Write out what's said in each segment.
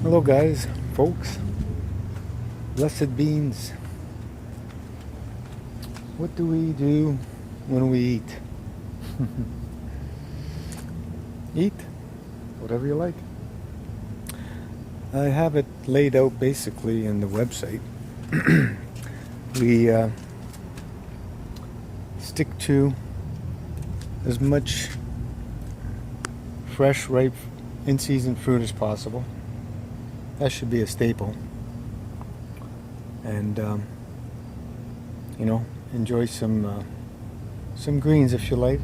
Hello guys, folks, blessed beans. What do we do when we eat? Eat whatever you like. I have it laid out basically in the website. We stick to as much fresh, ripe, in-season fruit as possible. That should be a staple. And enjoy some greens if you like.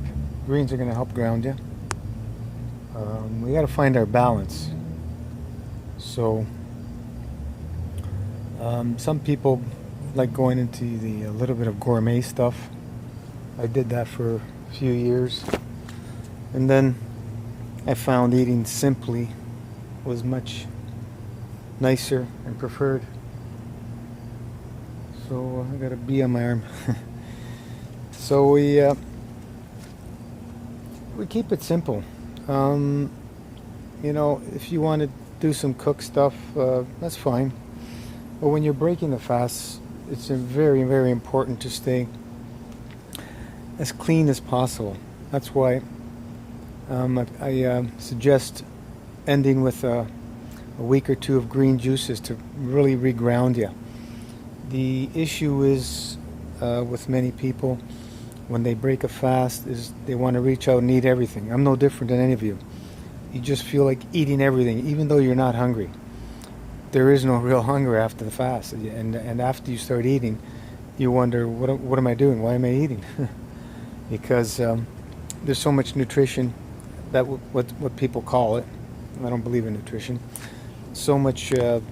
Greens are going to help ground you. We got to find our balance. So some people like going into the a little bit of gourmet stuff. I did that for a few years, and then I found eating simply was much nicer and preferred. So I got a bee on my arm. So we keep it simple. If you want to do some cook stuff, that's fine. But when you're breaking the fast, it's very, very important to stay as clean as possible. That's why I suggest ending with a week or two of green juices to really reground you. The issue is with many people when they break a fast is they want to reach out and eat everything. I'm no different than any of you. You just feel like eating everything, even though you're not hungry. There is no real hunger after the fast, and after you start eating, you wonder, what am I doing? Why am I eating? Because there's so much nutrition, that what people call it. I don't believe in nutrition. So much of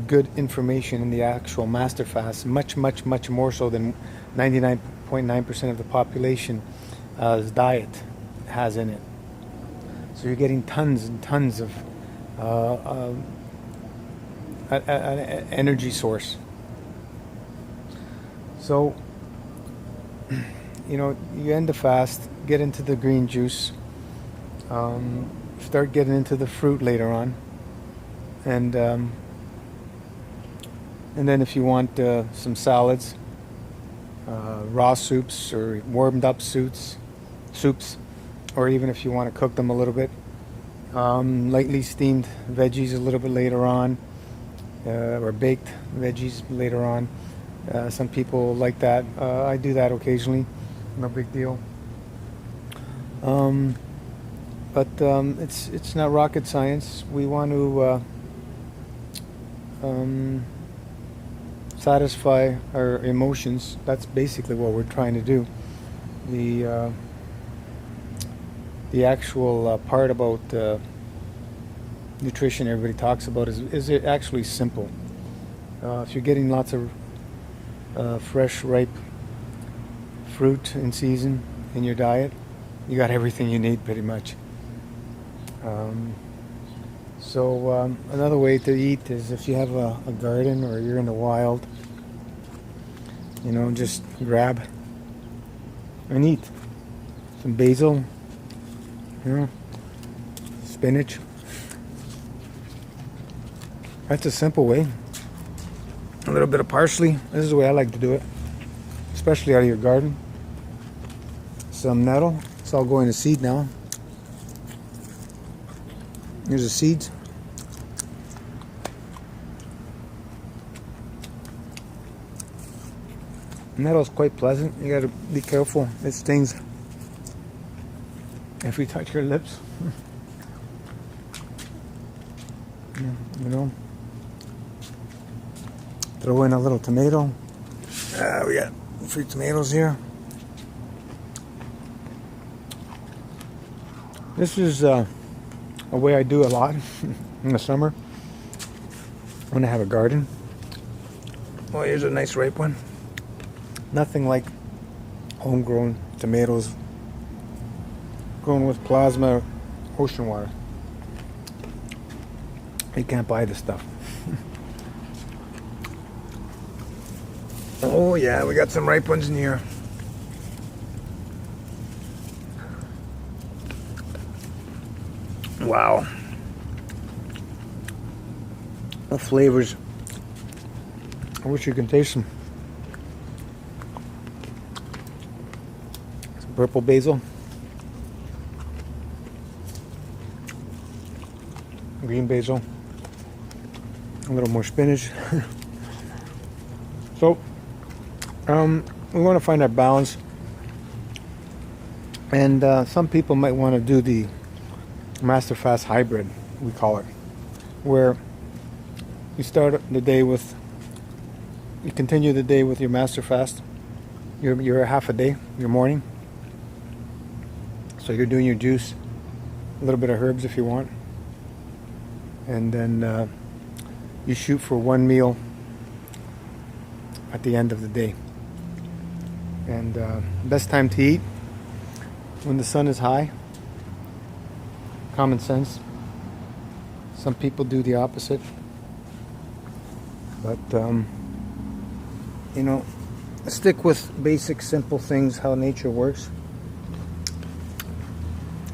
good information in the actual master fast, much more so than 99.9% of the population's diet has in it. So you're getting tons and tons of energy source. So you end the fast, get into the green juice, start getting into the fruit later on, and then if you want some salads, raw soups or warmed up soups, or even if you want to cook them a little bit, lightly steamed veggies a little bit later on, or baked veggies later on. Some people like that. I do that occasionally. No big deal. But it's not rocket science. We want to satisfy our emotions. That's basically what we're trying to do. The actual part about nutrition everybody talks about is it actually simple. If you're getting lots of fresh, ripe fruit in season in your diet, you got everything you need pretty much. So another way to eat is if you have a garden or you're in the wild, just grab and eat some basil, spinach. That's a simple way. A little bit of parsley. This is the way I like to do it, especially out of your garden. Some nettle. It's all going to seed now. Here's the seeds. Nettle's quite pleasant. You gotta be careful. It stings if you touch your lips. Throw in a little tomato. We got 3 tomatoes here. This is a way I do a lot in the summer when I have a garden. Oh, here's a nice ripe one. Nothing like homegrown tomatoes grown with plasma ocean water. You can't buy this stuff. Oh yeah, we got some ripe ones in here. Wow. of flavors. I wish you can taste them. Some purple basil, green basil, a little more spinach. So we want to find our balance, and some people might want to do the Master Fast Hybrid, we call it, where you start the day with, you continue the day with your Master Fast, your half a day, your morning. So you're doing your juice, a little bit of herbs if you want, and then you shoot for one meal at the end of the day. And best time to eat when the sun is high. Common sense. Some people do the opposite, but you know, stick with basic simple things, how nature works.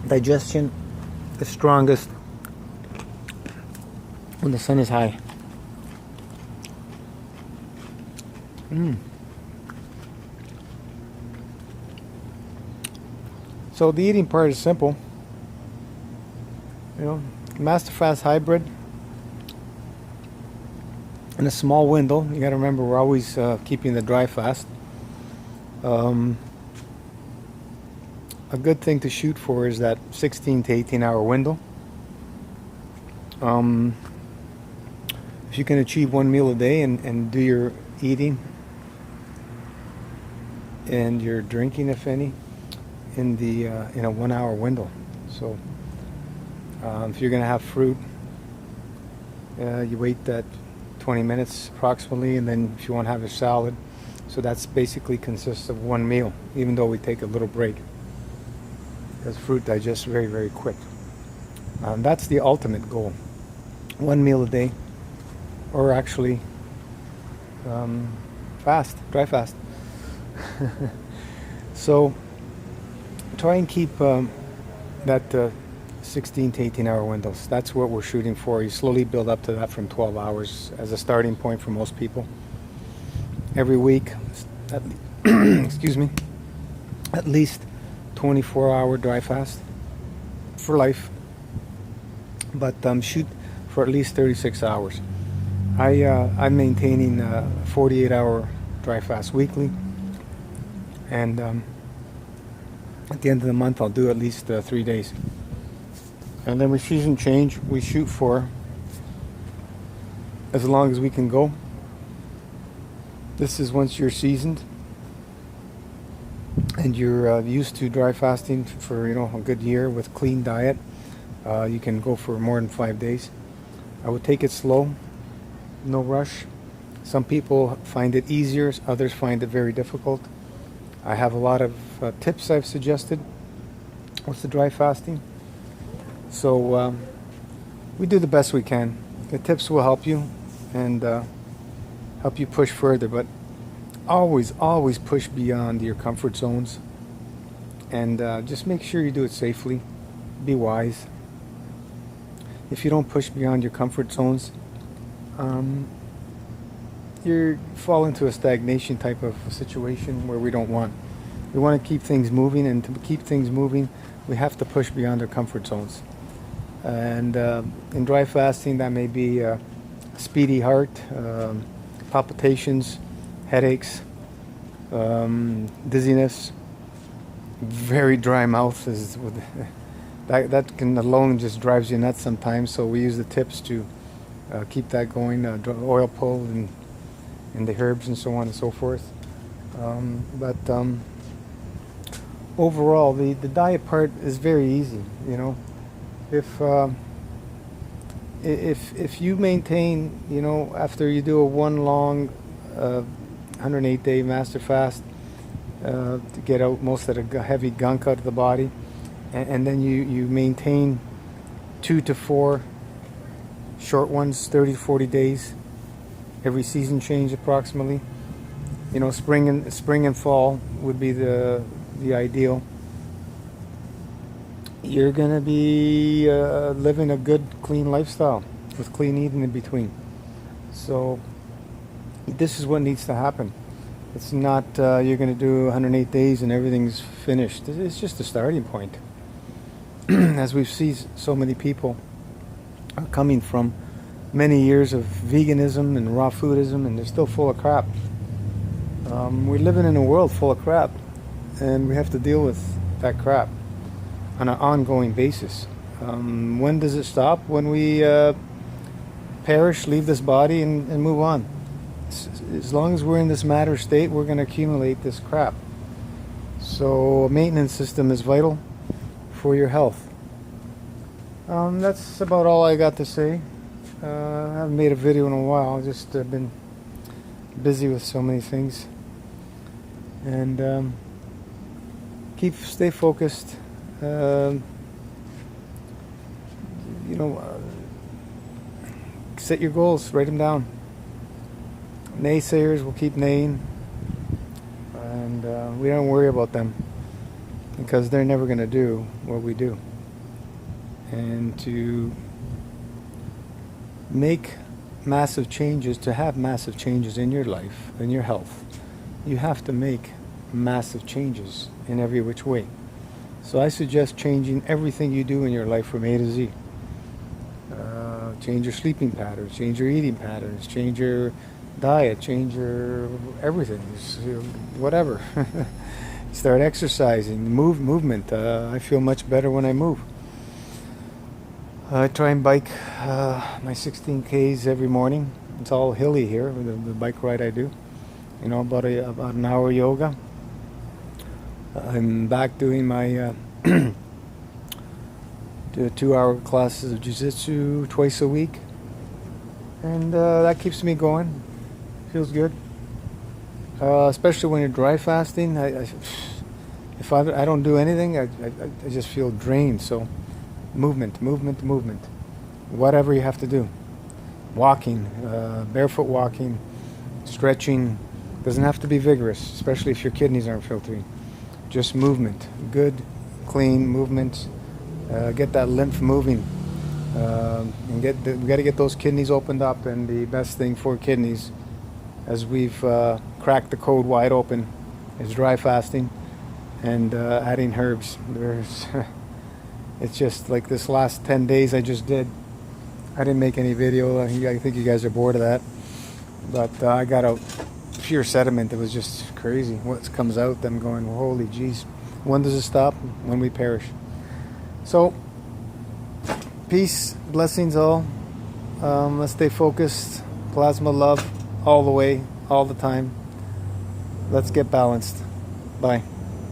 Digestion is strongest when the sun is high. So the eating part is simple. You know, Master Fast Hybrid in a small window. You got to remember, we're always keeping the dry fast. A good thing to shoot for is that 16 to 18 hour window. If you can achieve one meal a day and do your eating and your drinking, if any, in a 1 hour window. So if you're going to have fruit, you wait that 20 minutes approximately, and then if you want to have a salad, so that's basically consists of one meal, even though we take a little break, because fruit digests very, very quick. That's the ultimate goal. One meal a day, or actually fast, dry fast. So try and keep that 16 to 18 hour windows. That's what we're shooting for. You slowly build up to that from 12 hours as a starting point for most people. Every week, excuse me, at least 24-hour dry fast for life, but shoot for at least 36 hours. I'm maintaining 48-hour dry fast weekly, and at the end of the month I'll do at least 3 days. And then with season change, we shoot for as long as we can go. This is once you're seasoned and you're used to dry fasting for a good year with clean diet. You can go for more than 5 days. I would take it slow, no rush. Some people find it easier, others find it very difficult. I have a lot of tips I've suggested with the dry fasting. So we do the best we can. The tips will help you and help you push further, but always push beyond your comfort zones, and just make sure you do it safely. Be wise. If you don't push beyond your comfort zones, you fall into a stagnation type of situation where we don't want. We want to keep things moving, and to keep things moving, we have to push beyond our comfort zones. And in dry fasting, that may be a speedy heart, palpitations, headaches, dizziness, very dry mouth. That can alone just drives you nuts sometimes. So we use the tips to keep that going. Oil pull and the herbs and so on and so forth. But overall, the diet part is very easy. If you maintain, after you do a one long 108-day master fast to get out most of the heavy gunk out of the body, and then you maintain 2 to 4 short ones, 30 to 40 days, every season change approximately. Spring and fall would be the ideal. You're going to be living a good, clean lifestyle with clean eating in between. So this is what needs to happen. It's not you're going to do 108 days and everything's finished. It's just a starting point. As we've seen, so many people are coming from many years of veganism and raw foodism, and they're still full of crap. We're living in a world full of crap, and we have to deal with that crap on an ongoing basis. When does it stop? When we perish, leave this body, and move on. As long as we're in this matter state, we're going to accumulate this crap. So a maintenance system is vital for your health. That's about all I got to say. I haven't made a video in a while. I've just been busy with so many things. And stay focused. Set your goals, write them down. Naysayers will keep naying, and we don't worry about them because they're never going to do what we do. And to make massive changes, to have massive changes in your life, in your health, you have to make massive changes in every which way. So I suggest changing everything you do in your life from A to Z. Change your sleeping patterns, change your eating patterns, change your diet, change your everything, whatever. Start exercising, movement. I feel much better when I move. I try and bike my 16 Ks every morning. It's all hilly here, the bike ride I do. About an hour yoga. I'm back doing my 2-hour classes of jiu-jitsu twice a week, and that keeps me going. Feels good, especially when you're dry fasting. If I don't do anything, I just feel drained. So movement, whatever you have to do. Walking, barefoot walking, stretching. Doesn't have to be vigorous, especially if your kidneys aren't filtering. Just movement, good, clean movement. Get that lymph moving, and we got to get those kidneys opened up. And the best thing for kidneys, as we've cracked the code wide open, is dry fasting and adding herbs. It's just like this last 10 days I just did. I didn't make any video. I think you guys are bored of that, but I got a pure sediment that was just crazy. What comes out, I'm going, holy jeez. When does it stop? When we perish. So, peace, blessings all. Let's stay focused. Plasma love all the way, all the time. Let's get balanced. Bye.